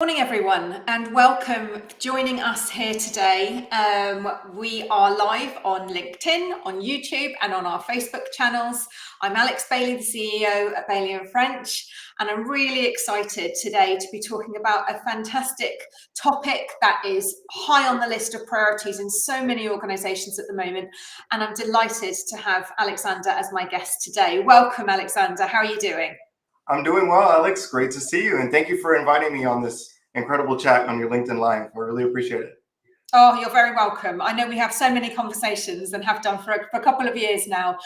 Morning everyone, and welcome for joining us here today. We are live on LinkedIn, on YouTube, and on our Facebook channels. I'm Alex Bailey, the CEO at Bailey and French, and I'm really excited today to be talking about a fantastic topic that is high on the list of priorities in so many organisations at the moment. And I'm delighted to have Alexander as my guest today. Welcome, Alexander. How are you doing? I'm doing well, Alex. Great to see you. And thank you for inviting me on this incredible chat on your LinkedIn Live. I really appreciate it. Oh, you're very welcome. I know we have so many conversations and have done for a couple of years now.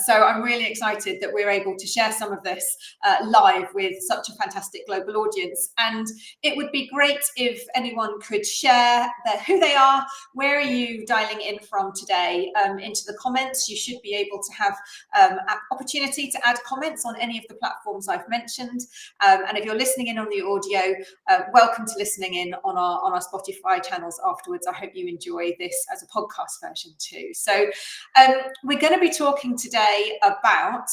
So I'm really excited that we're able to share some of this live with such a fantastic global audience. And it would be great if anyone could share who they are, where are you dialing in from today, into the comments. You should be able to have an opportunity to add comments on any of the platforms I've mentioned. And if you're listening in on the audio, welcome to listening in on our Spotify channels afterwards. I hope you enjoy this as a podcast version too. So we're going to be talking today about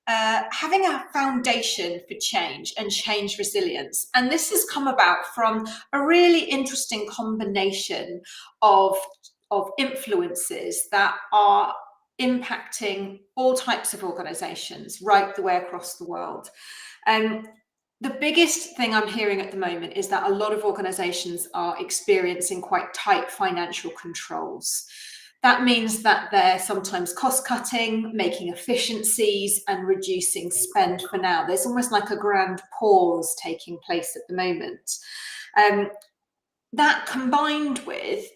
having a foundation for change and change resilience. And this has come about from a really interesting combination of influences that are impacting all types of organizations right the way across the world. The biggest thing I'm hearing at the moment is that a lot of organizations are experiencing quite tight financial controls. That means that they're sometimes cost cutting, making efficiencies, and reducing spend for now. There's almost like a grand pause taking place at the moment. That combined with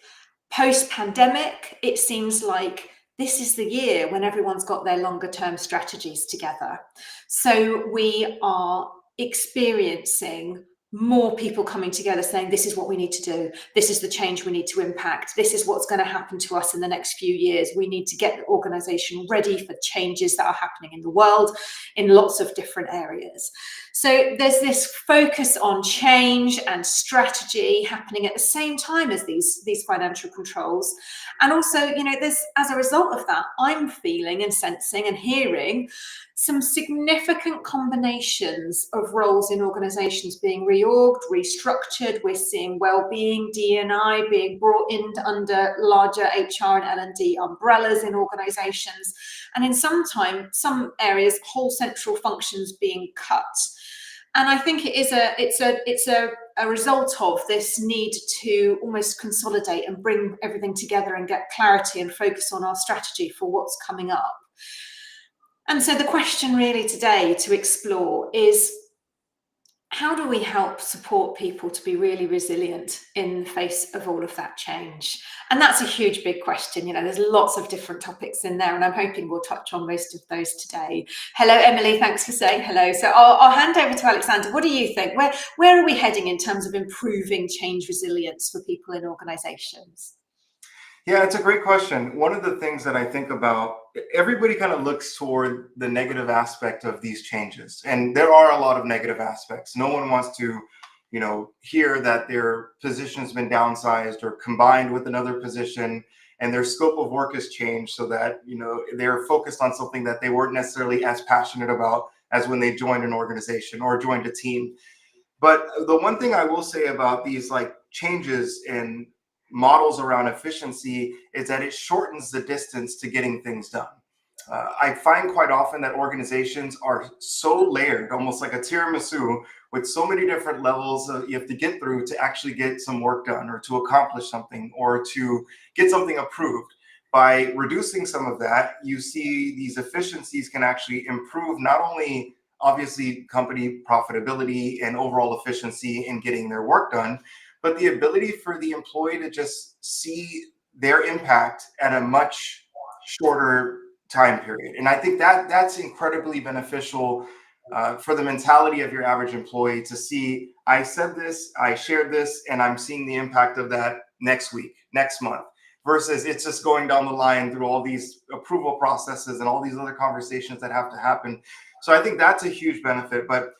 post-pandemic, it seems like this is the year when everyone's got their longer term strategies together. So we are experiencing more people coming together saying, this is what we need to do. This is the change we need to impact. This is what's going to happen to us in the next few years. We need to get the organization ready for changes that are happening in the world in lots of different areas. So there's this focus on change and strategy happening at the same time as these financial controls. And also, there's, as a result of that, I'm feeling and sensing and hearing some significant combinations of roles in organizations being reorged, restructured. We're seeing well-being, D&I being brought in under larger HR and L&D umbrellas in organizations. And in some areas, whole central functions being cut. And I think it's a result of this need to almost consolidate and bring everything together and get clarity and focus on our strategy for what's coming up. And so the question really today to explore is, how do we help support people to be really resilient in the face of all of that change? And that's a huge, big question. There's lots of different topics in there, and I'm hoping we'll touch on most of those today. Hello, Emily. Thanks for saying hello. So I'll hand over to Alexander. What do you think? Where are we heading in terms of improving change resilience for people in organizations? Yeah, it's a great question. One of the things that I think about, everybody kind of looks toward the negative aspect of these changes. And there are a lot of negative aspects. No one wants to, hear that their position's been downsized or combined with another position and their scope of work has changed so that, they're focused on something that they weren't necessarily as passionate about as when they joined an organization or joined a team. But the one thing I will say about these changes in models around efficiency is that it shortens the distance to getting things done. I find quite often that organizations are so layered, almost like a tiramisu, with so many different levels you have to get through to actually get some work done or to accomplish something or to get something approved. By reducing some of that, you see these efficiencies can actually improve not only obviously company profitability and overall efficiency in getting their work done, but the ability for the employee to just see their impact at a much shorter time period. And I think that's incredibly beneficial for the mentality of your average employee to see, I said this, I shared this, and I'm seeing the impact of that next week, next month, versus it's just going down the line through all these approval processes and all these other conversations that have to happen. So I think that's a huge benefit. But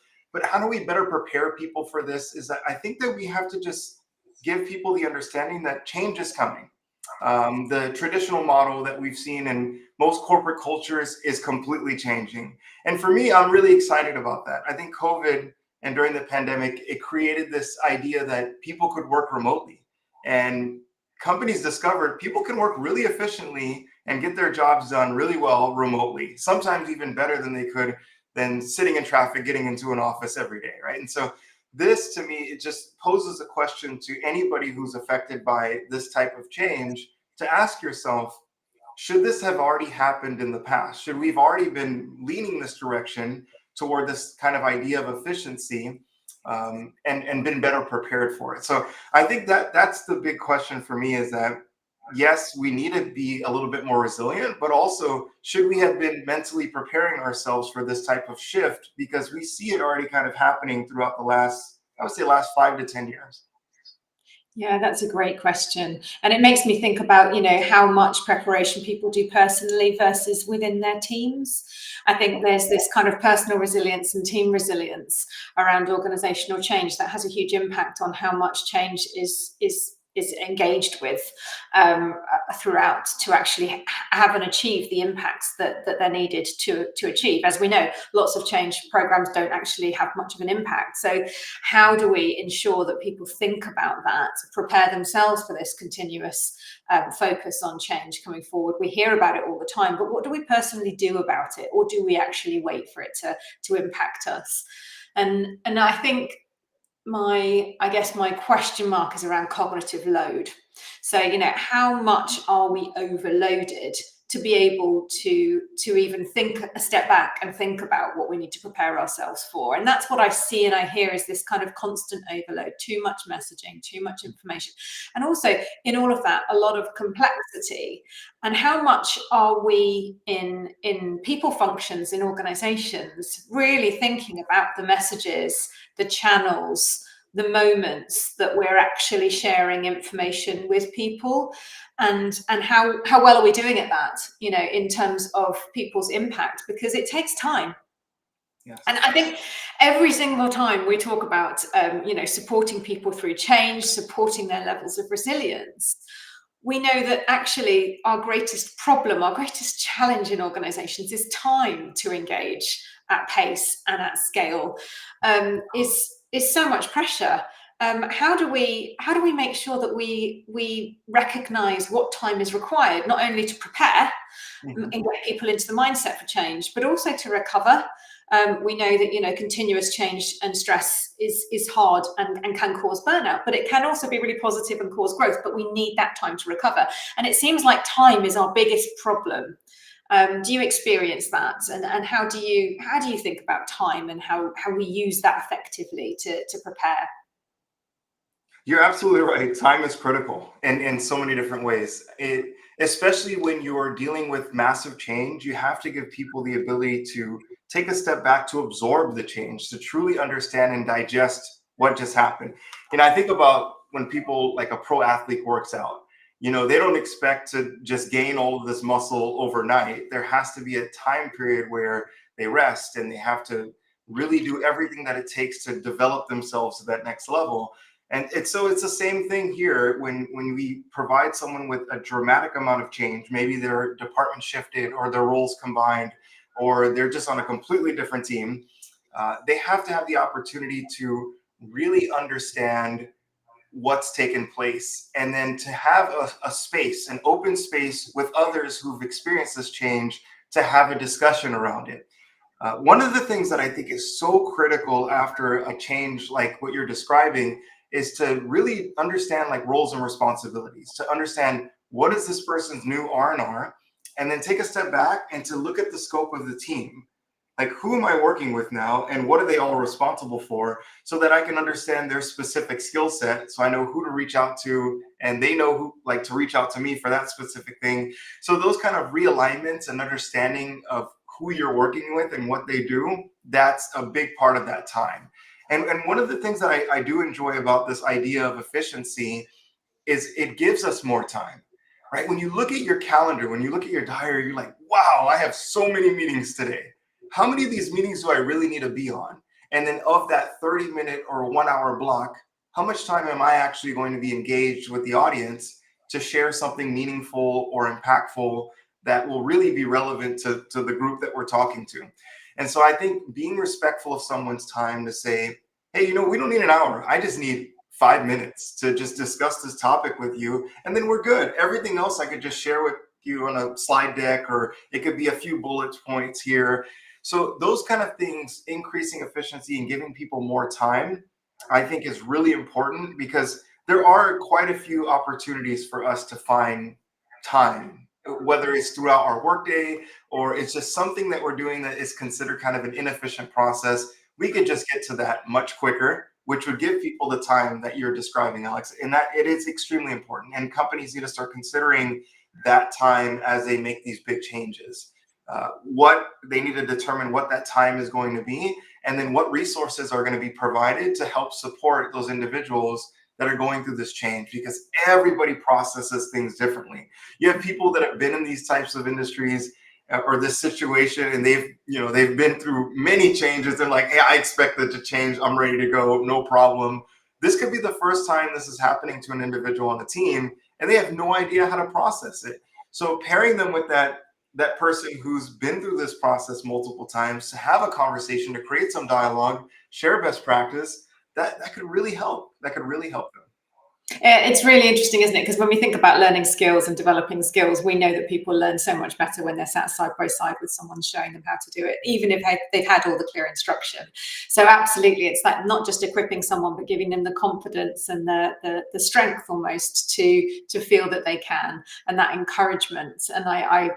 how do we better prepare people for this is that I think that we have to just give people the understanding that change is coming. The traditional model that we've seen in most corporate cultures is completely changing. And for me, I'm really excited about that. I think COVID And during the pandemic, it created this idea that people could work remotely. And companies discovered people can work really efficiently and get their jobs done really well remotely, sometimes even better than they could than sitting in traffic, getting into an office every day, right? And so this, to me, it just poses a question to anybody who's affected by this type of change to ask yourself, should this have already happened in the past? Should we've already been leaning this direction toward this kind of idea of efficiency, and been better prepared for it? So I think that that's the big question for me, is that yes, we need to be a little bit more resilient, but also should we have been mentally preparing ourselves for this type of shift, because we see it already kind of happening throughout the last, I would say, last 5 to 10 years. Yeah, that's a great question. And it makes me think about, how much preparation people do personally versus within their teams. I think there's this kind of personal resilience and team resilience around organizational change that has a huge impact on how much change is engaged with throughout, to actually have and achieve the impacts that they're needed to achieve. As we know, lots of change programs don't actually have much of an impact. So how do we ensure that people think about that, prepare themselves for this continuous focus on change coming forward? We hear about it all the time, but what do we personally do about it? Or do we actually wait for it to impact us? And I think my question mark is around cognitive load. So, how much are we overloaded to be able to even think a step back and think about what we need to prepare ourselves for? And that's what I see and I hear, is this kind of constant overload, too much messaging, too much information, and also in all of that, a lot of complexity. And how much are we in people functions in organizations really thinking about the messages, the channels, the moments that we're actually sharing information with people, and how well are we doing at that, in terms of people's impact? Because it takes time. Yes. And I think every single time we talk about supporting people through change, supporting their levels of resilience, we know that actually our greatest problem, our greatest challenge in organizations is time to engage at pace and at scale. Is so much pressure. How do we make sure that we recognize what time is required, not only to prepare and get people into the mindset for change, but also to recover? We know that continuous change and stress is hard and can cause burnout, but it can also be really positive and cause growth. But we need that time to recover, and it seems like time is our biggest problem. Do you experience that, and how do you think about time and how we use that effectively to prepare? You're absolutely right. Time is critical in so many different ways. Especially when you're dealing with massive change, you have to give people the ability to take a step back, to absorb the change, to truly understand and digest what just happened. I think about when people, like a pro athlete, works out. They don't expect to just gain all of this muscle overnight. There has to be a time period where they rest, and they have to really do everything that it takes to develop themselves to that next level. And it's the same thing here when we provide someone with a dramatic amount of change. Maybe their department shifted, or their roles combined, or they're just on a completely different team. They have to have the opportunity to really understand what's taken place, and then to have a space, an open space with others who've experienced this change, to have a discussion around it. One of the things that I think is so critical after a change like what you're describing is to really understand, like, roles and responsibilities, to understand what is this person's new R&R, and then take a step back and to look at the scope of the team. Like, who am I working with now, and what are they all responsible for, so that I can understand their specific skill set, so I know who to reach out to, and they know who, like, to reach out to me for that specific thing. So those kind of realignments and understanding of who you're working with and what they do, that's a big part of that time. And one of the things that I do enjoy about this idea of efficiency is it gives us more time, right? When you look at your calendar, when you look at your diary, you're like, wow, I have so many meetings today. How many of these meetings do I really need to be on? And then of that 30-minute or 1 hour block, how much time am I actually going to be engaged with the audience to share something meaningful or impactful that will really be relevant to the group that we're talking to? And so I think being respectful of someone's time, to say, hey, we don't need an hour. I just need 5 minutes to just discuss this topic with you, and then we're good. Everything else I could just share with you on a slide deck, or it could be a few bullet points here. So those kind of things, increasing efficiency and giving people more time, I think is really important, because there are quite a few opportunities for us to find time, whether it's throughout our workday or it's just something that we're doing that is considered kind of an inefficient process. We could just get to that much quicker, which would give people the time that you're describing, Alex. And that it is extremely important. And companies need to start considering that time as they make these big changes. What they need to determine what that time is going to be, and then what resources are going to be provided to help support those individuals that are going through this change, because everybody processes things differently. You have people that have been in these types of industries or this situation, and they've been through many changes. They're like, hey, I expect it to change. I'm ready to go. No problem. This could be the first time this is happening to an individual on the team, and they have no idea how to process it. So pairing them with that person who's been through this process multiple times, to have a conversation, to create some dialogue, share best practice, that could really help. That could really help them. It's really interesting, isn't it? Because when we think about learning skills and developing skills, we know that people learn so much better when they're sat side by side with someone showing them how to do it, even if they've had all the clear instruction. So absolutely, it's like not just equipping someone, but giving them the confidence and the strength almost to feel that they can, and that encouragement. And I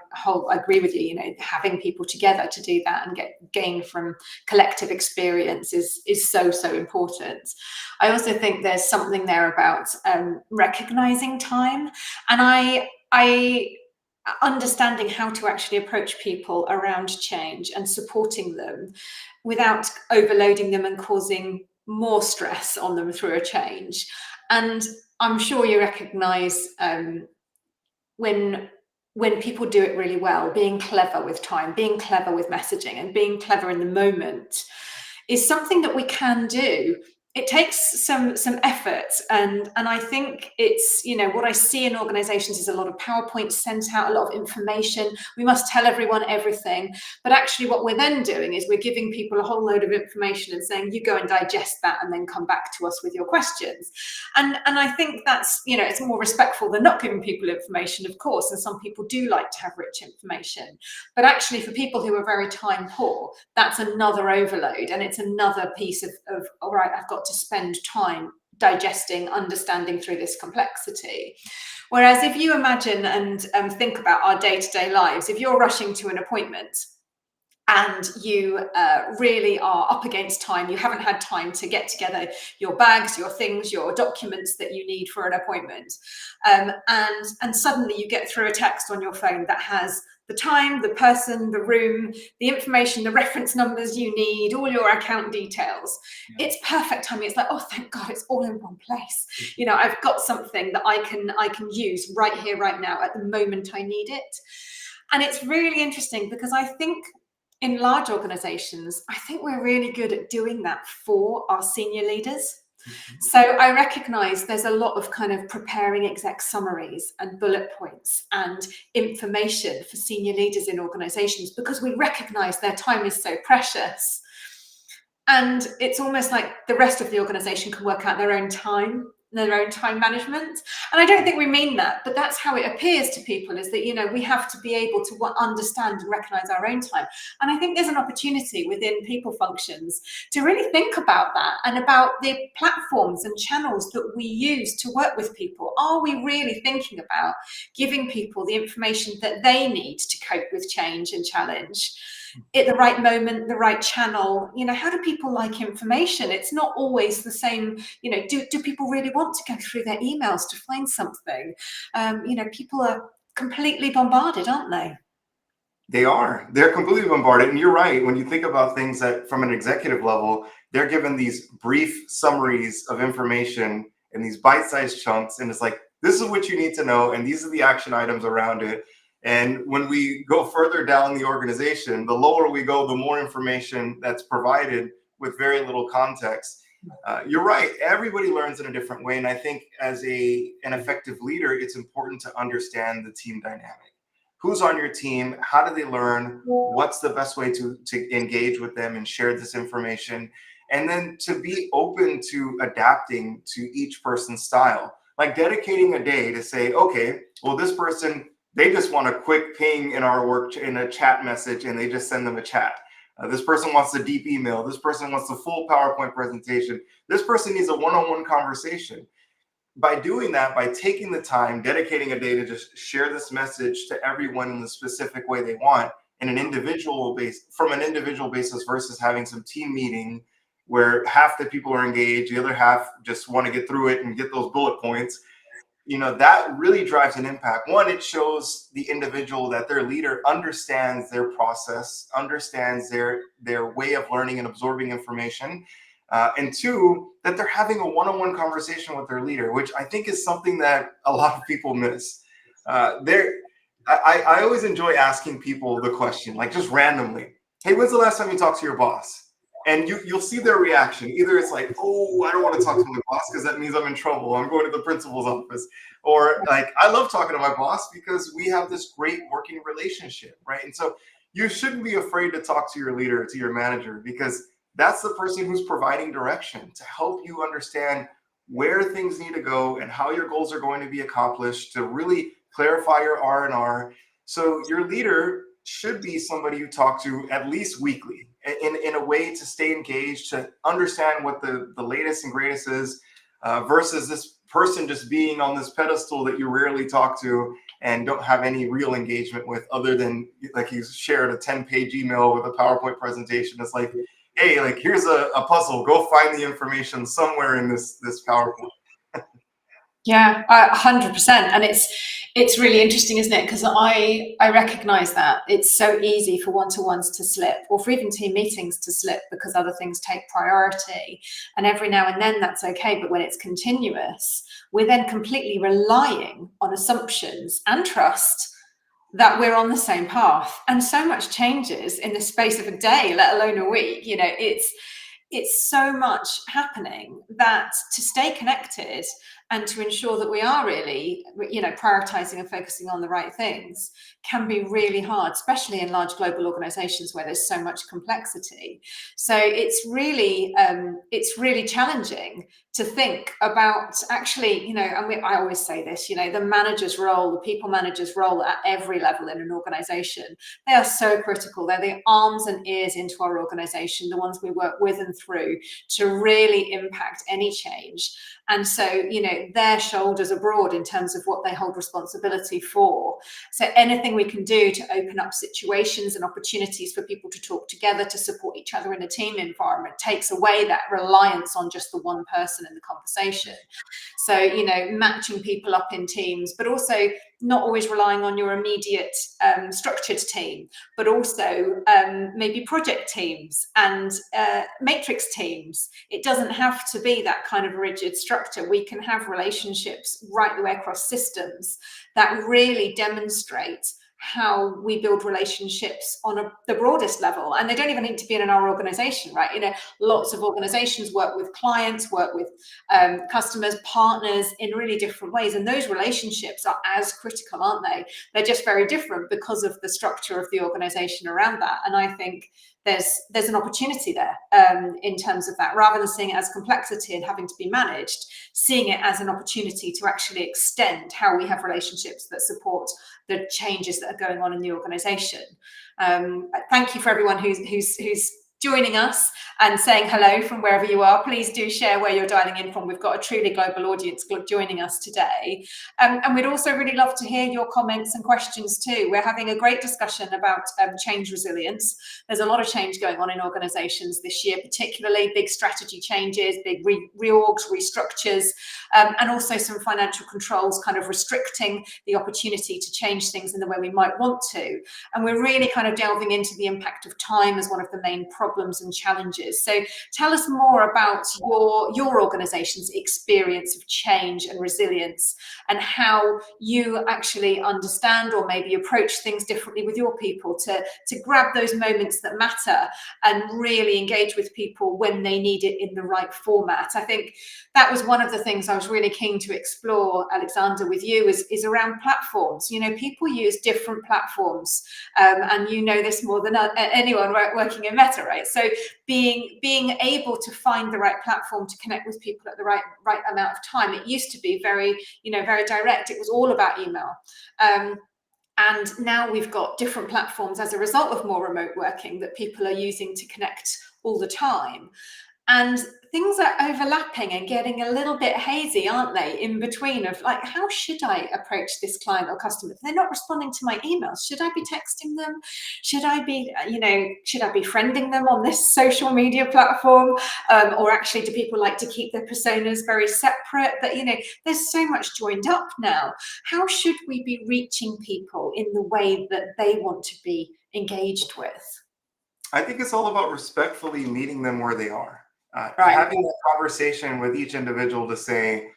agree with you. Having people together to do that and gain from collective experience is so important. I also think there's something there about recognizing time, and I understanding how to actually approach people around change and supporting them without overloading them and causing more stress on them through a change. And I'm sure you recognize when people do it really well, being clever with time, being clever with messaging, and being clever in the moment is something that we can do. It takes some effort, and I think it's, what I see in organizations is a lot of PowerPoints sent out, a lot of information. We must tell everyone everything, but actually what we're then doing is we're giving people a whole load of information and saying, you go and digest that and then come back to us with your questions. And I think that's, it's more respectful than not giving people information, of course, and some people do like to have rich information, but actually for people who are very time poor, that's another overload, and it's another piece of all right, I've got to spend time digesting, understanding through this complexity. Whereas if you imagine and think about our day-to-day lives, if you're rushing to an appointment and you really are up against time, you haven't had time to get together your bags, your things, your documents that you need for an appointment, and suddenly you get through a text on your phone that has the time, the person, the room, the information, the reference numbers you need, all your account details. Yeah. It's perfect timing. It's like, oh, thank God, it's all in one place. I've got something that I can use right here, right now, at the moment I need it. And it's really interesting because I think in large organizations, I think we're really good at doing that for our senior leaders. So I recognize there's a lot of kind of preparing exec summaries and bullet points and information for senior leaders in organizations, because we recognize their time is so precious. And it's almost like the rest of the organization can work out their own time management. And I don't think we mean that, but that's how it appears to people, is that, we have to be able to understand and recognize our own time. And I think there's an opportunity within people functions to really think about that, and about the platforms and channels that we use to work with people. Are we really thinking about giving people the information that they need to cope with change and challenge at the right moment, the right channel? How do people like information? It's not always the same. Do people really want to go through their emails to find something? People are completely bombarded, aren't they? They're completely bombarded. And you're right. When you think about things that from an executive level, they're given these brief summaries of information in these bite-sized chunks. And it's like, this is what you need to know, and these are the action items around it. And when we go further down the organization, the lower we go, the more information that's provided with very little context. You're right. Everybody learns in a different way. And I think as an effective leader, it's important to understand the team dynamic. Who's on your team? How do they learn? What's the best way to engage with them and share this information? And then to be open to adapting to each person's style, like dedicating a day to say, okay, well, this person, they just want a quick ping in our work in a chat message and they just send them a chat. This person wants a deep email. This person wants a full PowerPoint presentation. This person needs a one-on-one conversation. By doing that, by taking the time, dedicating a day to just share this message to everyone in the specific way they want in an individual base, from an individual basis versus having some team meeting where half the people are engaged, the other half just want to get through it and get those bullet points. That really drives an impact. One, it shows the individual that their leader understands their process, understands their way of learning and absorbing information. And two, that they're having a one-on-one conversation with their leader, which I think is something that a lot of people miss. I always enjoy asking people the question, like just randomly, hey, when's the last time you talked to your boss? And you'll see their reaction. Either it's like, oh, I don't want to talk to my boss because that means I'm in trouble. I'm going to the principal's office. Or like, I love talking to my boss because we have this great working relationship, right? And so you shouldn't be afraid to talk to your leader, to your manager, because that's the person who's providing direction to help you understand where things need to go and how your goals are going to be accomplished, to really clarify your R&R. So your leader should be somebody you talk to at least weekly in a way to stay engaged, to understand what the latest and greatest is, versus this person just being on this pedestal that you rarely talk to and don't have any real engagement with, other than like you shared a 10-page email with a PowerPoint presentation. It's like, hey, like here's a puzzle, go find the information somewhere in this PowerPoint. Yeah, 100%. And it's really interesting, isn't it? Because I recognize that it's so easy for one-to-ones to slip, or for even team meetings to slip, because other things take priority. And every now and then that's okay. But when it's continuous, we're then completely relying on assumptions and trust that we're on the same path. And so much changes in the space of a day, let alone a week. It's so much happening that to stay connected and to ensure that we are really, prioritizing and focusing on the right things can be really hard, especially in large global organizations where there's so much complexity. So it's really challenging to think about actually, I always say this, the manager's role, the people manager's role at every level in an organization, they are so critical. They're the arms and ears into our organization, the ones we work with and through to really impact any change. And so, their shoulders are broad in terms of what they hold responsibility for. So anything we can do to open up situations and opportunities for people to talk together, to support each other in a team environment, takes away that reliance on just the one person in the conversation. So, matching people up in teams, but also not always relying on your immediate structured team, but also maybe project teams and matrix teams. It doesn't have to be that kind of rigid structure. We can have relationships right the way across systems that really demonstrate how we build relationships on the broadest level. And they don't even need to be in our organization, right? Lots of organizations work with clients, work with customers, partners in really different ways. And those relationships are as critical, aren't they? They're just very different because of the structure of the organization around that. And I think there's an opportunity there in terms of that, rather than seeing it as complexity and having to be managed, seeing it as an opportunity to actually extend how we have relationships that support the changes that are going on in the organization. Thank you for everyone who's joining us and saying hello from wherever you are. Please do share where you're dialing in from. We've got a truly global audience joining us today. And we'd also really love to hear your comments and questions too. We're having a great discussion about change resilience. There's a lot of change going on in organizations this year, particularly big strategy changes, big reorgs, restructures, and also some financial controls kind of restricting the opportunity to change things in the way we might want to. And we're really kind of delving into the impact of time as one of the main problems and challenges. So tell us more about your organization's experience of change and resilience, and how you actually understand or maybe approach things differently with your people to grab those moments that matter and really engage with people when they need it in the right format. I think that was one of the things I was really keen to explore, Alexander, with you is around platforms. People use different platforms, and this more than anyone working in Meta, right? it. So being able to find the right platform to connect with people at the right amount of time. It used to be very, very direct. It was all about email. And now we've got different platforms as a result of more remote working that people are using to connect all the time. And things are overlapping and getting a little bit hazy, aren't they? In between of like, how should I approach this client or customer? If they're not responding to my emails, should I be texting them? Should I be friending them on this social media platform? Or actually, do people like to keep their personas very separate? But, there's so much joined up now. How should we be reaching people in the way that they want to be engaged with? I think it's all about respectfully meeting them where they are. Right. Having a conversation with each individual to say,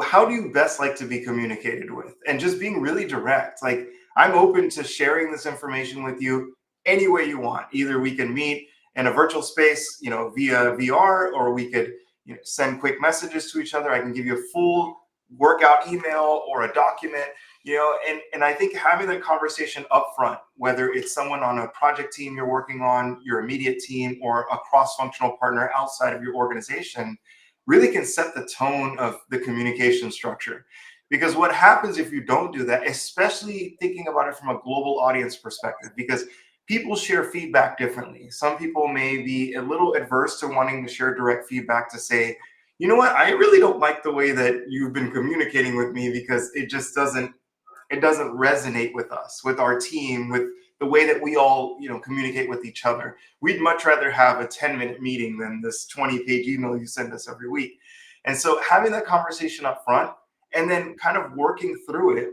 how do you best like to be communicated with? And just being really direct. Like, I'm open to sharing this information with you any way you want. Either we can meet in a virtual space, via VR, or we could send quick messages to each other. I can give you a full workout email or a document, and I think having that conversation up front, whether it's someone on a project team you're working on, your immediate team, or a cross-functional partner outside of your organization, really can set the tone of the communication structure. Because what happens if you don't do that, especially thinking about it from a global audience perspective, because people share feedback differently. Some people may be a little adverse to wanting to share direct feedback to say, you know what, I really don't like the way that you've been communicating with me, because it just doesn't resonate with us, with our team, with the way that we all communicate with each other. We'd much rather have a 10-minute meeting than this 20-page email you send us every week. And so having that conversation up front, and then kind of working through it,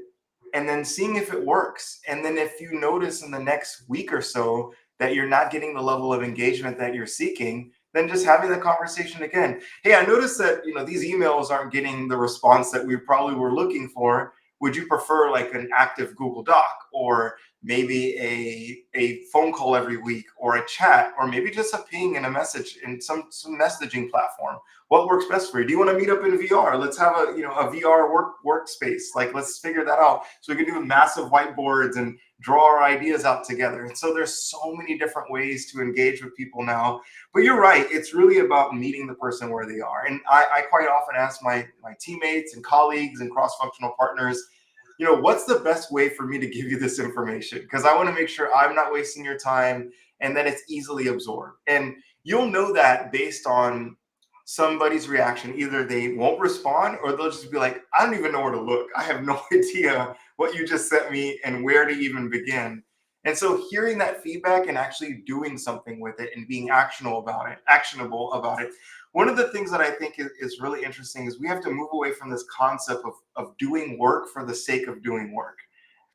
and then seeing if it works. And then if you notice in the next week or so that you're not getting the level of engagement that you're seeking, then just having the conversation again. Hey, I noticed that these emails aren't getting the response that we probably were looking for. Would you prefer like an active Google Doc, or maybe a phone call every week, or a chat, or maybe just a ping and a message in some messaging platform? What works best for you? Do you want to meet up in VR? Let's have a VR workspace. Like, let's figure that out. So we can do massive whiteboards and draw our ideas out together. And so there's so many different ways to engage with people now. But you're right, it's really about meeting the person where they are. And I quite often ask my teammates and colleagues and cross-functional partners, what's the best way for me to give you this information? Because I want to make sure I'm not wasting your time and that it's easily absorbed. And you'll know that based on somebody's reaction. Either they won't respond, or they'll just be like, I don't even know where to look. I have no idea what you just sent me and where to even begin. And so hearing that feedback and actually doing something with it and being actionable about it. One of the things that I think is really interesting is we have to move away from this concept of doing work for the sake of doing work.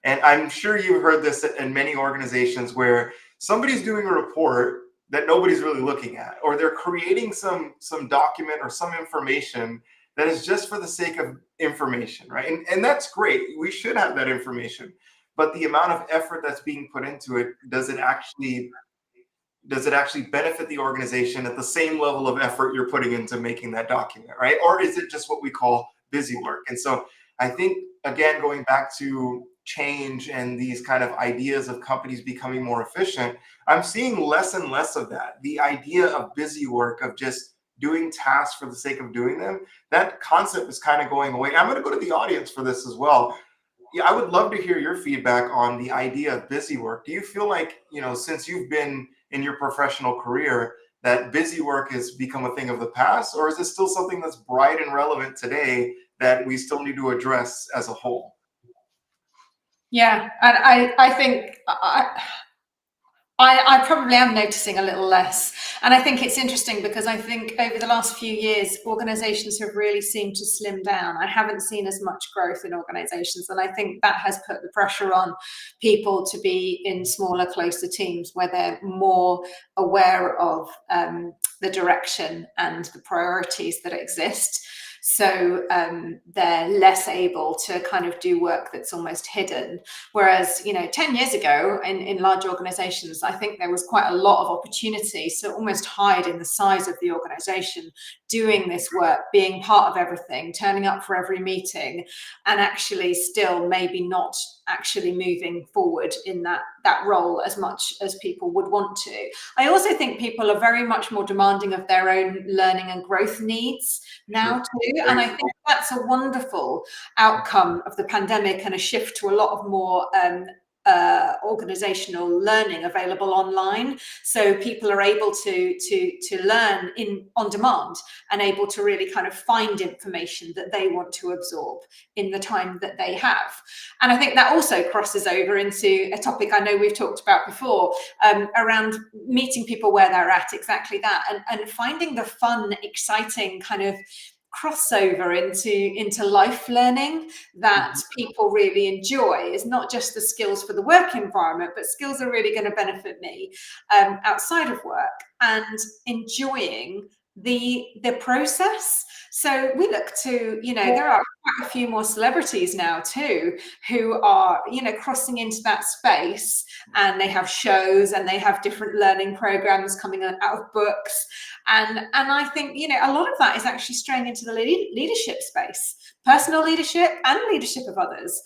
And I'm sure you've heard this in many organizations where somebody's doing a report that nobody's really looking at, or they're creating some document or some information that is just for the sake of information, right? And that's great. We should have that information. But the amount of effort that's being put into it, does it actually benefit the organization at the same level of effort you're putting into making that document, right? Or is it just what we call busy work? And so I think, again, going back to change and these kind of ideas of companies becoming more efficient, I'm seeing less and less of that. The idea of busy work, of just doing tasks for the sake of doing them, that concept is kind of going away. I'm going to go to the audience for this as well. Yeah, I would love to hear your feedback on the idea of busy work. Do you feel like, since you've been in your professional career, that busy work has become a thing of the past, or is it still something that's bright and relevant today that we still need to address as a whole? Yeah, and I think I probably am noticing a little less. And I think it's interesting because I think over the last few years, organizations have really seemed to slim down. I haven't seen as much growth in organizations. And I think that has put the pressure on people to be in smaller, closer teams where they're more aware of the direction and the priorities that exist. So they're less able to kind of do work that's almost hidden. Whereas, 10 years ago in large organizations, I think there was quite a lot of opportunity to almost hide in the size of the organization, doing this work, being part of everything, turning up for every meeting, and actually still maybe not actually moving forward in that role as much as people would want to. I also think people are very much more demanding of their own learning and growth needs now too. And I think that's a wonderful outcome of the pandemic, and a shift to a lot of more organizational learning available online, so people are able to learn on demand, and able to really kind of find information that they want to absorb in the time that they have. And I think that also crosses over into a topic I know we've talked about before, around meeting people where they're at, exactly that, and finding the fun, exciting kind of crossover into life learning that people really enjoy. Is not just the skills for the work environment, but skills are really going to benefit me outside of work, and enjoying the process. So we look to, there are quite a few more celebrities now too who are, crossing into that space, and they have shows and they have different learning programs coming out of books. And I think, a lot of that is actually straying into the leadership space, personal leadership and leadership of others,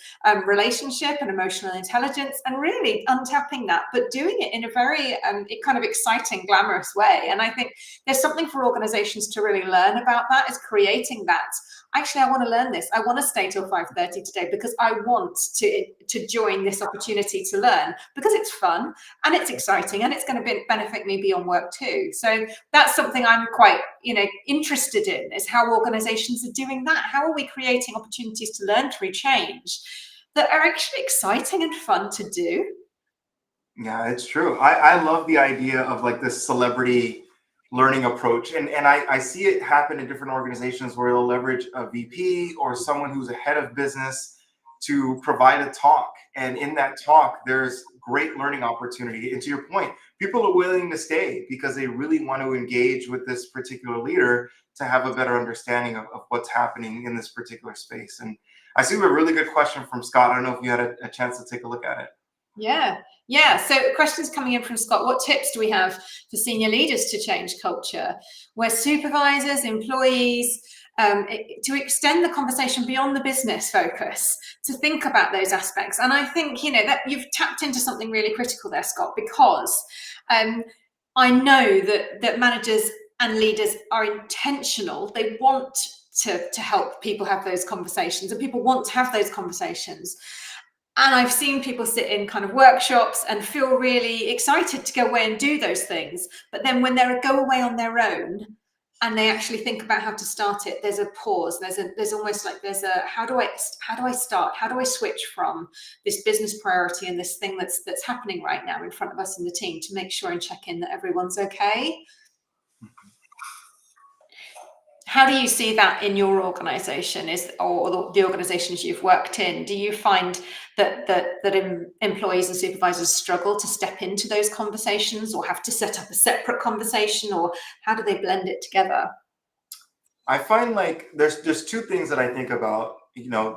relationship and emotional intelligence, and really untapping that, but doing it in a very kind of exciting, glamorous way. And I think there's something for organizations to really learn about that, is creating that. Actually, I want to learn this. I want to stay till 5:30 today because I want to join this opportunity to learn, because it's fun and it's exciting and it's going to benefit me beyond work too. So that's something I'm quite, interested in, is how organizations are doing that. How are we creating opportunities to learn through change that are actually exciting and fun to do? Yeah, it's true. I love the idea of like this celebrity learning approach. And I see it happen in different organizations where they'll leverage a VP or someone who's a head of business to provide a talk. And in that talk, there's great learning opportunity. And to your point, people are willing to stay because they really want to engage with this particular leader to have a better understanding of what's happening in this particular space. And I see a really good question from Scott. I don't know if you had a chance to take a look at it. Yeah. So questions coming in from Scott. What tips do we have for senior leaders to change culture, where supervisors, employees, to extend the conversation beyond the business focus, to think about those aspects? And I think, that you've tapped into something really critical there, Scott, because I know that managers and leaders are intentional. They want to help people have those conversations, and people want to have those conversations. And I've seen people sit in kind of workshops and feel really excited to go away and do those things. But then when they go away on their own and they actually think about how to start it, there's a pause. There's almost like how do I start? How do I switch from this business priority and this thing that's happening right now in front of us in the team, to make sure and check in that everyone's okay? How do you see that in your organization, or the organizations you've worked in? Do you find that employees and supervisors struggle to step into those conversations, or have to set up a separate conversation, or how do they blend it together? I find like there's two things that I think about,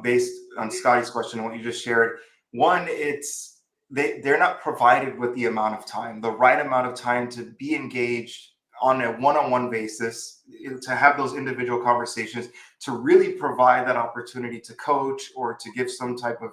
based on Scotty's question and what you just shared. One, it's they're not provided with the right amount of time to be engaged on a one-on-one basis, to have those individual conversations, to really provide that opportunity to coach or to give some type of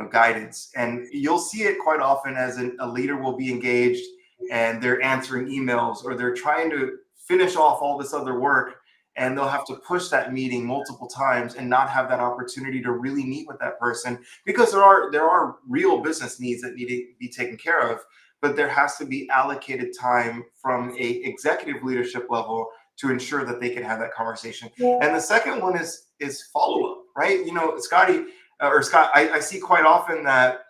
guidance. And you'll see it quite often as a leader will be engaged and they're answering emails, or they're trying to finish off all this other work, and they'll have to push that meeting multiple times and not have that opportunity to really meet with that person, because there are real business needs that need to be taken care of. But there has to be allocated time from a executive leadership level to ensure that they can have that conversation. And the second one is follow-up, right? Scott, I see quite often that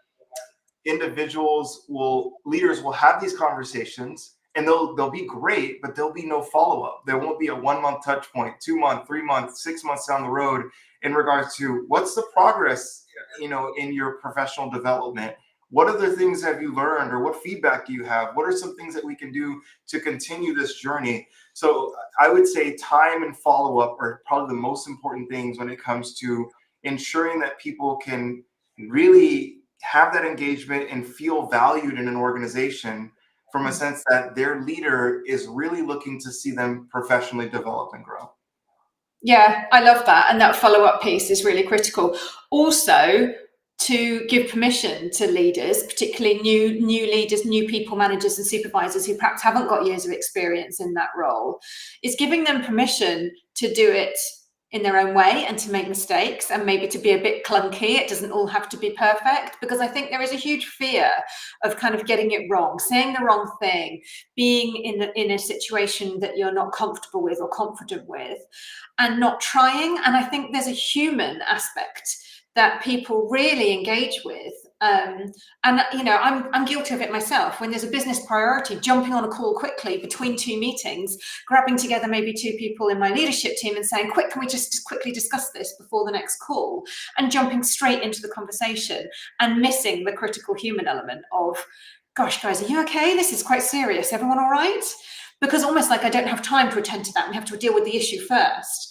leaders will have these conversations, and they'll be great, but there'll be no follow-up. There won't be a 1 month touch point, 2 month, 3 months, 6 months down the road in regards to what's the progress, in your professional development. What other things have you learned, or what feedback do you have? What are some things that we can do to continue this journey? So I would say time and follow-up are probably the most important things when it comes to ensuring that people can really have that engagement and feel valued in an organization, from a sense that their leader is really looking to see them professionally develop and grow. Yeah, I love that. And that follow-up piece is really critical. Also, to give permission to leaders, particularly new leaders, new people managers and supervisors who perhaps haven't got years of experience in that role, is giving them permission to do it in their own way and to make mistakes and maybe to be a bit clunky. It doesn't all have to be perfect, because I think there is a huge fear of kind of getting it wrong, saying the wrong thing, being in a situation that you're not comfortable with or confident with, and not trying. And I think there's a human aspect that people really engage with. And I'm guilty of it myself. When there's a business priority, jumping on a call quickly between two meetings, grabbing together maybe two people in my leadership team and saying, quick, can we just quickly discuss this before the next call? And jumping straight into the conversation and missing the critical human element of, gosh, guys, are you okay? This is quite serious. Everyone all right? Because almost like I don't have time to attend to that. We have to deal with the issue first.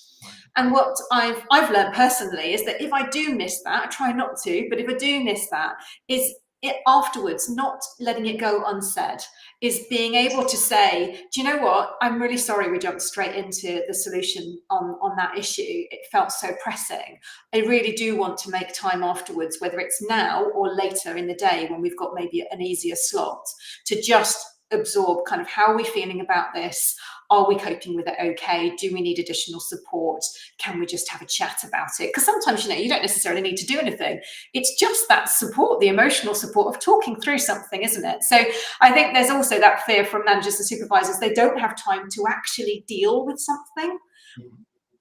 And what I've learned personally is that if I do miss that, I try not to, but if I do miss that, is it afterwards, not letting it go unsaid, is being able to say, do you know what? I'm really sorry we jumped straight into the solution on that issue. It felt so pressing. I really do want to make time afterwards, whether it's now or later in the day when we've got maybe an easier slot, to just absorb kind of how are we feeling about this? Are we coping with it okay? Do we need additional support? Can we just have a chat about it? Because sometimes, you don't necessarily need to do anything. It's just that support, the emotional support of talking through something, isn't it? So I think there's also that fear from managers and supervisors. They don't have time to actually deal with something,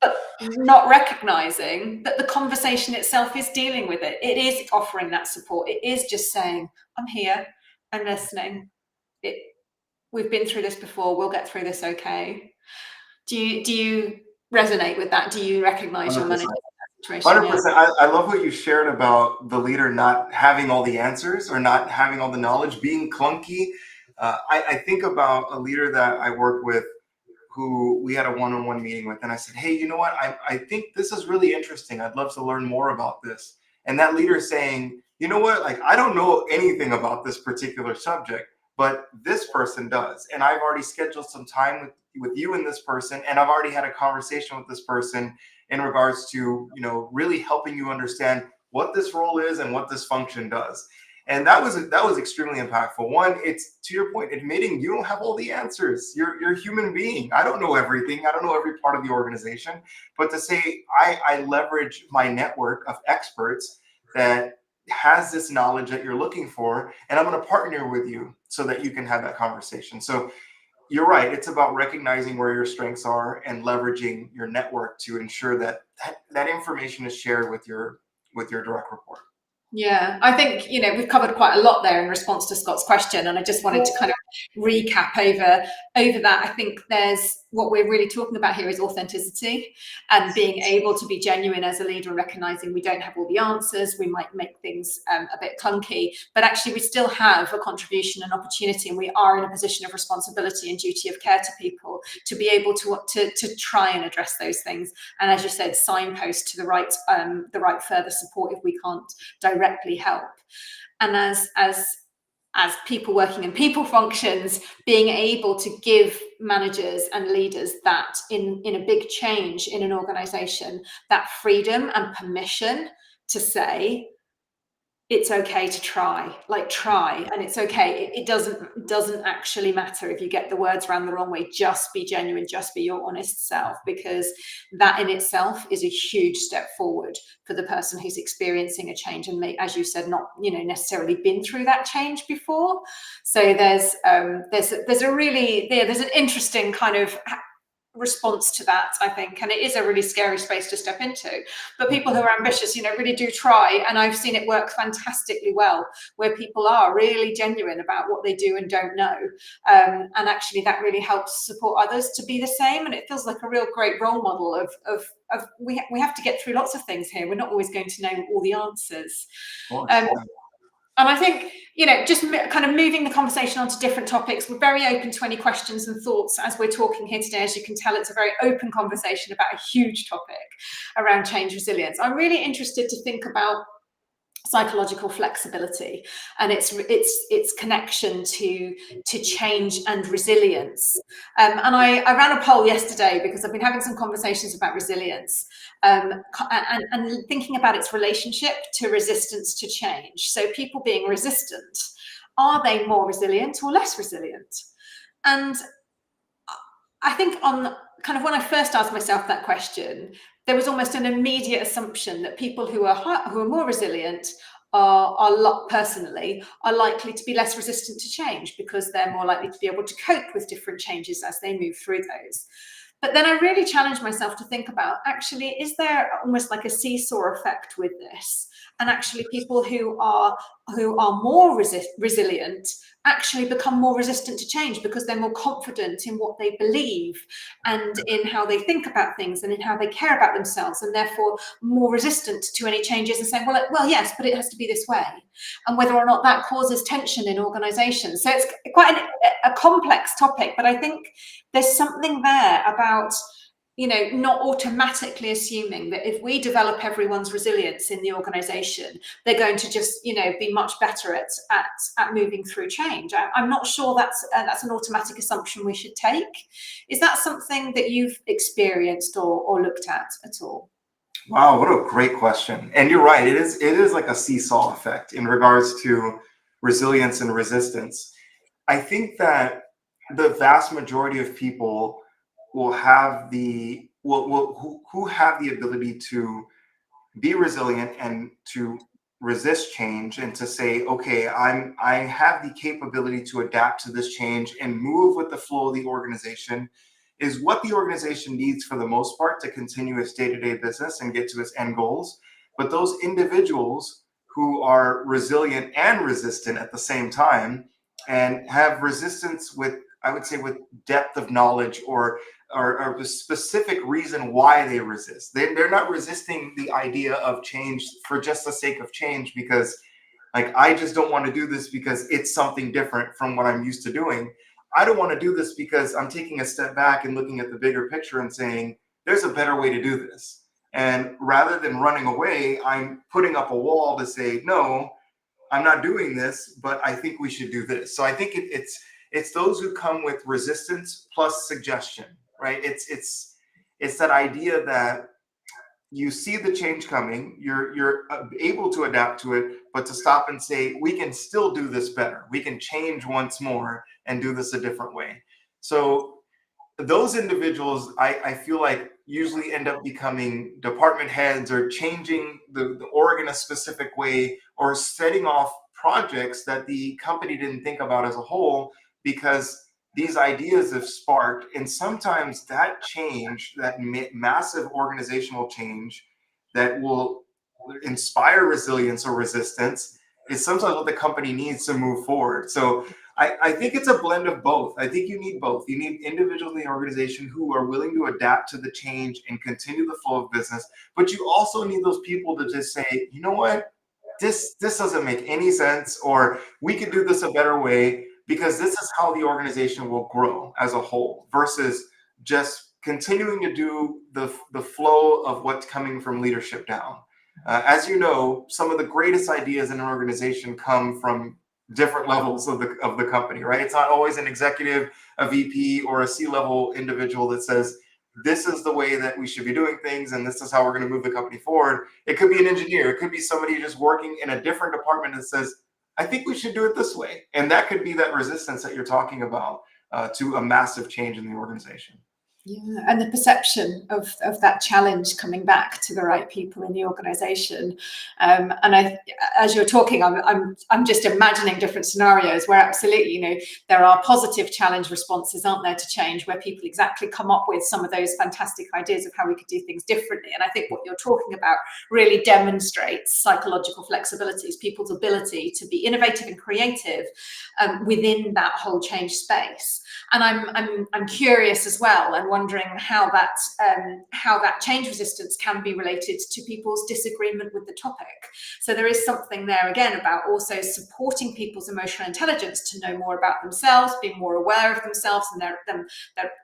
but not recognizing that the conversation itself is dealing with it. It is offering that support. It is just saying, I'm here, I'm listening. We've been through this before, we'll get through this okay. Do you resonate with that? Do you recognize 100%. Your manager in that situation? 100%. Yeah. I love what you shared about the leader not having all the answers or not having all the knowledge, being clunky. I think about a leader that I worked with who we had a one-on-one meeting with, and I said, hey, you know what? I think this is really interesting. I'd love to learn more about this. And that leader saying, you know what? Like, I don't know anything about this particular subject, but this person does. And I've already scheduled some time with you and this person, and I've already had a conversation with this person in regards to, really helping you understand what this role is and what this function does. And that was extremely impactful. One, it's, to your point, admitting you don't have all the answers. You're a human being. I don't know everything. I don't know every part of the organization. But to say I leverage my network of experts that has this knowledge that you're looking for, and I'm going to partner with you so that you can have that conversation. So you're right. It's about recognizing where your strengths are and leveraging your network to ensure that information is shared with your direct report. Yeah, I think, we've covered quite a lot there in response to Scott's question, and I just wanted to kind of recap over that. I think what we're really talking about here is authenticity and being able to be genuine as a leader and recognizing we don't have all the answers. We might make things a bit clunky, but actually we still have a contribution and opportunity, and we are in a position of responsibility and duty of care to people to be able to try and address those things. And as you said, signpost to the right further support if we can't directly help. And as people working in people functions, being able to give managers and leaders that in a big change in an organization, that freedom and permission to say, it's okay to try, and it's okay. It doesn't actually matter if you get the words around the wrong way. Just be genuine, just be your honest self, because that in itself is a huge step forward for the person who's experiencing a change and may, as you said, not necessarily been through that change before. So there's an interesting kind of response to that, I think, and it is a really scary space to step into, but people who are ambitious really do try, and I've seen it work fantastically well where people are really genuine about what they do and don't know, and actually that really helps support others to be the same, and it feels like a real great role model of we have to get through lots of things here. We're not always going to know all the answers. And I think, just kind of moving the conversation onto different topics, we're very open to any questions and thoughts as we're talking here today. As you can tell, it's a very open conversation about a huge topic around change resilience. I'm really interested to think about psychological flexibility and its connection to change and resilience. And I ran a poll yesterday because I've been having some conversations about resilience, and thinking about its relationship to resistance to change. So people being resistant, are they more resilient or less resilient? And I think on kind of when I first asked myself that question, there was almost an immediate assumption that people who are more resilient are likely to be less resistant to change because they're more likely to be able to cope with different changes as they move through those. But then I really challenged myself to think about, actually, is there almost like a seesaw effect with this? And actually people who are more resilient actually become more resistant to change because they're more confident in what they believe and in how they think about things and in how they care about themselves, and therefore more resistant to any changes and saying, well, yes, but it has to be this way. And whether or not that causes tension in organizations. So it's quite a complex topic, but I think there's something there about not automatically assuming that if we develop everyone's resilience in the organization, they're going to just, be much better at moving through change. I'm not sure that's an automatic assumption we should take. Is that something that you've experienced or looked at all? Wow, what a great question. And you're right, it is like a seesaw effect in regards to resilience and resistance. I think that the vast majority of people will have who have the ability to be resilient and to resist change and to say, okay, I have the capability to adapt to this change and move with the flow of the organization, is what the organization needs for the most part to continue its day-to-day business and get to its end goals. But those individuals who are resilient and resistant at the same time and have resistance with, I would say, with depth of knowledge or a specific reason why they resist. They're not resisting the idea of change for just the sake of change because, like, I just don't want to do this because it's something different from what I'm used to doing. I don't want to do this because I'm taking a step back and looking at the bigger picture and saying, there's a better way to do this. And rather than running away, I'm putting up a wall to say, no, I'm not doing this, but I think we should do this. So I think it's those who come with resistance plus suggestion, right? It's that idea that you see the change coming, you're able to adapt to it, but to stop and say, we can still do this better. We can change once more and do this a different way. So those individuals, I feel like, usually end up becoming department heads or changing the org in a specific way or setting off projects that the company didn't think about as a whole because these ideas have sparked. And sometimes that change, that massive organizational change that will inspire resilience or resistance, is sometimes what the company needs to move forward. So I think it's a blend of both. I think you need both. You need individuals in the organization who are willing to adapt to the change and continue the flow of business, but you also need those people to just say, you know what, this doesn't make any sense, or we could do this a better way, because this is how the organization will grow as a whole, versus just continuing to do the flow of what's coming from leadership down. As you know, some of the greatest ideas in an organization come from different levels of the company, right? It's not always an executive, a VP, or a C-level individual that says, this is the way that we should be doing things, and this is how we're going to move the company forward. It could be an engineer. It could be somebody just working in a different department that says, I think we should do it this way. And that could be that resistance that you're talking about to a massive change in the organization. Yeah, and the perception of that challenge coming back to the right people in the organization. And as you're talking, I'm just imagining different scenarios where absolutely, there are positive challenge responses, aren't there, to change, where people exactly come up with some of those fantastic ideas of how we could do things differently. And I think what you're talking about really demonstrates psychological flexibilities, people's ability to be innovative and creative within that whole change space. And I'm curious as well, and wondering how that change resistance can be related to people's disagreement with the topic. So there is something there again about also supporting people's emotional intelligence to know more about themselves, be more aware of themselves and their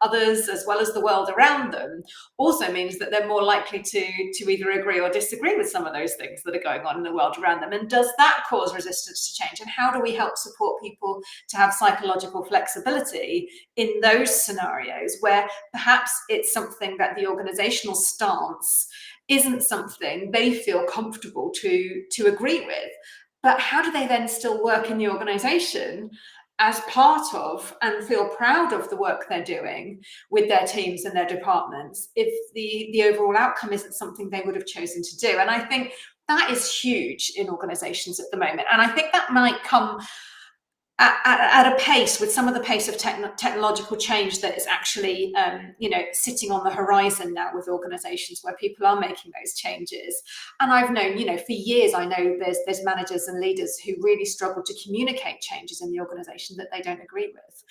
others, as well as the world around them, also means that they're more likely to either agree or disagree with some of those things that are going on in the world around them. And does that cause resistance to change? And how do we help support people to have psychological flexibility in those scenarios where perhaps it's something that the organizational stance isn't something they feel comfortable to agree with? But how do they then still work in the organization as part of and feel proud of the work they're doing with their teams and their departments if the overall outcome isn't something they would have chosen to do? And I think that is huge in organizations at the moment. And I think that might come at a pace, with some of the pace of technological change that is actually sitting on the horizon now with organizations where people are making those changes. And I've known, for years, I know there's managers and leaders who really struggle to communicate changes in the organization that they don't agree with.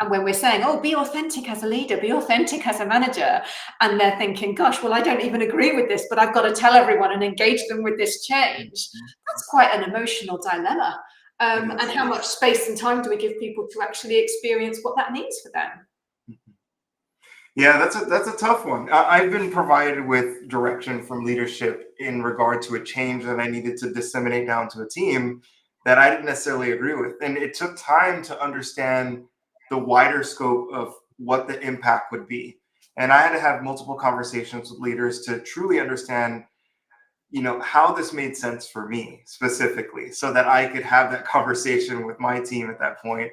And when we're saying, oh, be authentic as a leader, be authentic as a manager, and they're thinking, gosh, well, I don't even agree with this, but I've got to tell everyone and engage them with this change. That's quite an emotional dilemma. And how much space and time do we give people to actually experience what that means for them? Yeah, that's a tough one. I've been provided with direction from leadership in regard to a change that I needed to disseminate down to a team that I didn't necessarily agree with. And it took time to understand the wider scope of what the impact would be. And I had to have multiple conversations with leaders to truly understand how this made sense for me specifically, so that I could have that conversation with my team at that point.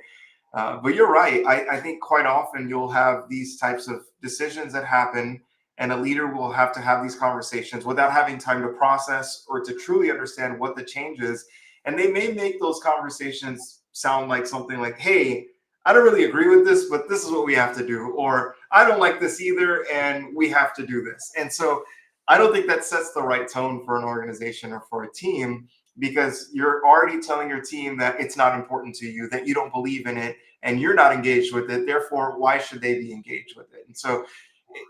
But you're right. I think quite often you'll have these types of decisions that happen, and a leader will have to have these conversations without having time to process or to truly understand what the change is. And they may make those conversations sound like something like, hey, I don't really agree with this, but this is what we have to do. Or I don't like this either, and we have to do this. And so I don't think that sets the right tone for an organization or for a team, because you're already telling your team that it's not important to you, that you don't believe in it, and you're not engaged with it. Therefore, why should they be engaged with it? And so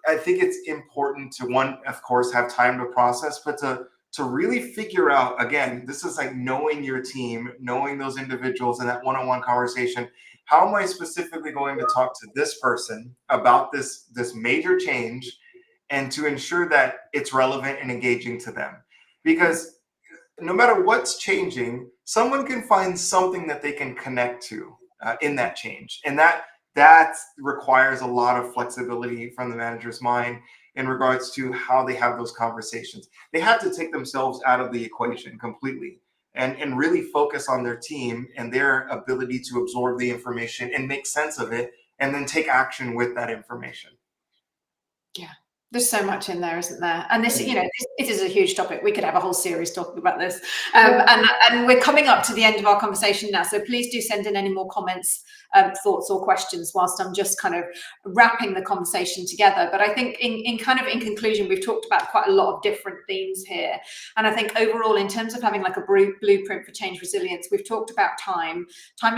I think it's important to, one, of course, have time to process, but to really figure out, again, this is like knowing your team, knowing those individuals in that one-on-one conversation. How am I specifically going to talk to this person about this major change, and to ensure that it's relevant and engaging to them? Because no matter what's changing, someone can find something that they can connect to in that change. And that requires a lot of flexibility from the manager's mind in regards to how they have those conversations. They have to take themselves out of the equation completely and really focus on their team and their ability to absorb the information and make sense of it, and then take action with that information. Yeah. There's so much in there, isn't there? And this, it is a huge topic. We could have a whole series talking about this. And we're coming up to the end of our conversation now. So please do send in any more comments, thoughts or questions whilst I'm just kind of wrapping the conversation together. But I think in conclusion, we've talked about quite a lot of different themes here. And I think overall, in terms of having like a blueprint for change resilience, we've talked about time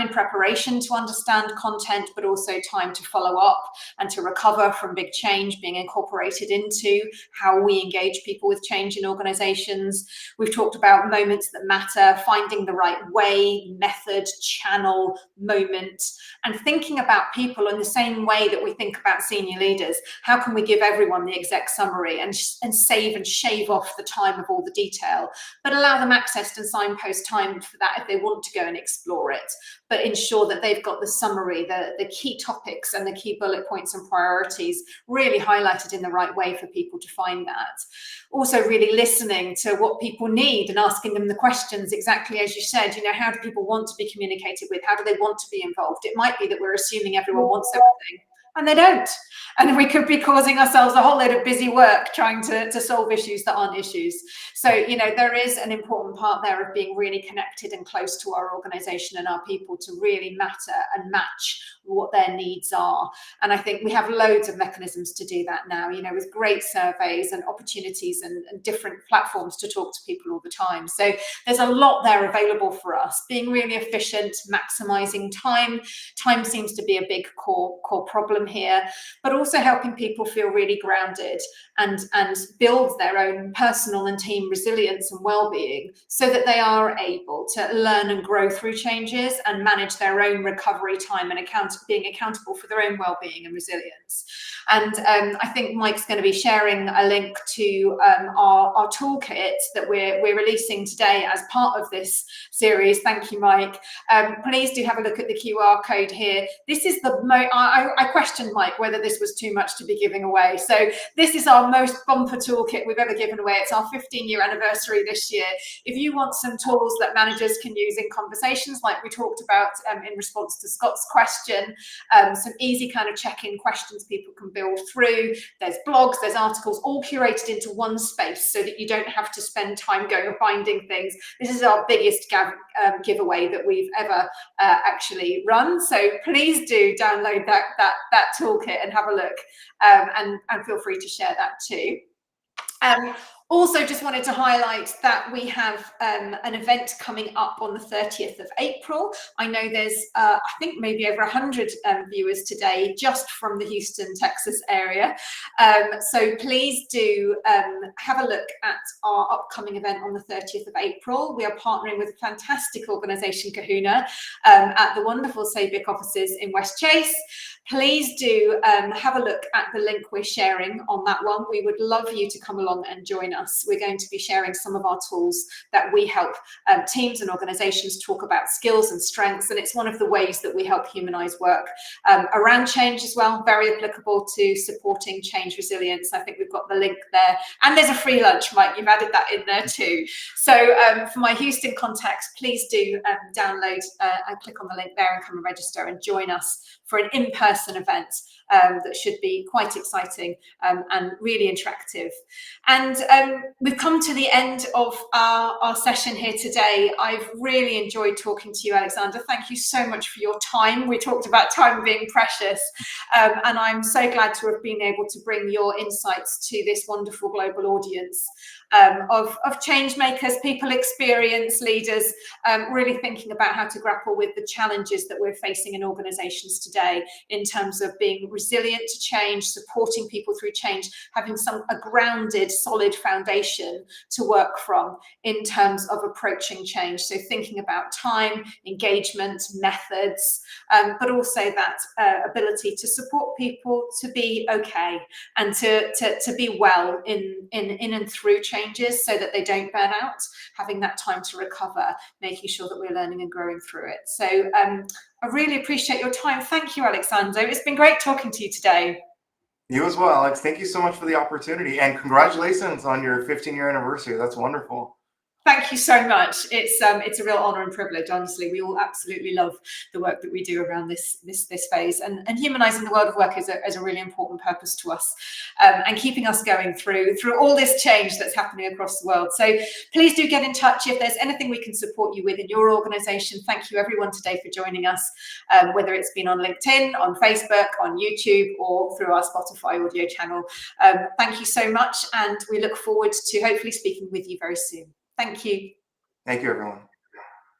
in preparation to understand content, but also time to follow up and to recover from big change being incorporated into how we engage people with change in organizations. We've talked about moments that matter, finding the right way, method, channel, moment, and thinking about people in the same way that we think about senior leaders. How can we give everyone the exec summary and save and shave off the time of all the detail, but allow them access to signpost time for that if they want to go and explore it, but ensure that they've got the summary, the key topics and the key bullet points and priorities really highlighted in the right way for people to find that. Also really listening to what people need and asking them the questions, exactly as you said, how do people want to be communicated with? How do they want to be involved? It might be that we're assuming everyone wants everything, and they don't. And we could be causing ourselves a whole load of busy work trying to solve issues that aren't issues. So, there is an important part there of being really connected and close to our organization and our people to really matter and match what their needs are. And I think we have loads of mechanisms to do that now, with great surveys and opportunities and different platforms to talk to people all the time. So there's a lot there available for us. Being really efficient, maximizing time. Time seems to be a big core problem problem here, but also helping people feel really grounded and build their own personal and team resilience and well-being, so that they are able to learn and grow through changes and manage their own recovery time and being accountable for their own well-being and resilience. And I think Mike's going to be sharing a link to our toolkit that we're releasing today as part of this series. Thank you, Mike. Please do have a look at the QR code here. This is the I questioned Mike whether this was too much to be giving away. So this is our most bumper toolkit we've ever given away. It's our 15-year anniversary this year. If you want some tools that managers can use in conversations, like we talked about in response to Scott's question, some easy kind of check-in questions people can build through. There's blogs, there's articles, all curated into one space so that you don't have to spend time going and finding things. This is our biggest giveaway that we've ever actually run. So please do download that toolkit and have a look, and feel free to share that too. Also, just wanted to highlight that we have an event coming up on the 30th of April. I know there's, I think, maybe over 100 viewers today just from the Houston, Texas area. So please do have a look at our upcoming event on the 30th of April. We are partnering with a fantastic organisation, Kahuna, at the wonderful SABIC offices in West Chase. Please do have a look at the link we're sharing on that one. We would love you to come along and join us. We're going to be sharing some of our tools that we help teams and organizations talk about skills and strengths, and it's one of the ways that we help humanize work around change as well, very applicable to supporting change resilience. I think we've got the link there, and there's a free lunch, Mike, you've added that in there too. So for my Houston contacts, please do download and click on the link there and come and register and join us for an in-person event that should be quite exciting and really interactive. And we've come to the end of our session here today. I've really enjoyed talking to you, Alexander. Thank you so much for your time. We talked about time being precious, and I'm so glad to have been able to bring your insights to this wonderful global audience of change makers, people experience leaders, really thinking about how to grapple with the challenges that we're facing in organizations today in terms of being resilient to change, supporting people through change, having a grounded, solid foundation to work from in terms of approaching change. So thinking about time, engagement, methods, but also that ability to support people to be okay and to be well in and through changes so that they don't burn out, having that time to recover, making sure that we're learning and growing through it. So I really appreciate your time. Thank you, Alexander. It's been great talking to you today. You as well, Alex. Thank you so much for the opportunity, and congratulations on your 15-year anniversary. That's wonderful. Thank you so much. It's a real honor and privilege. Honestly, we all absolutely love the work that we do around this phase, and humanizing the world of work is a really important purpose to us, and keeping us going through all this change that's happening across the world. So please do get in touch if there's anything we can support you with in your organization. Thank you everyone today for joining us, whether it's been on LinkedIn, on Facebook, on YouTube, or through our Spotify audio channel. Thank you so much, and we look forward to hopefully speaking with you very soon. Thank you. Thank you, everyone.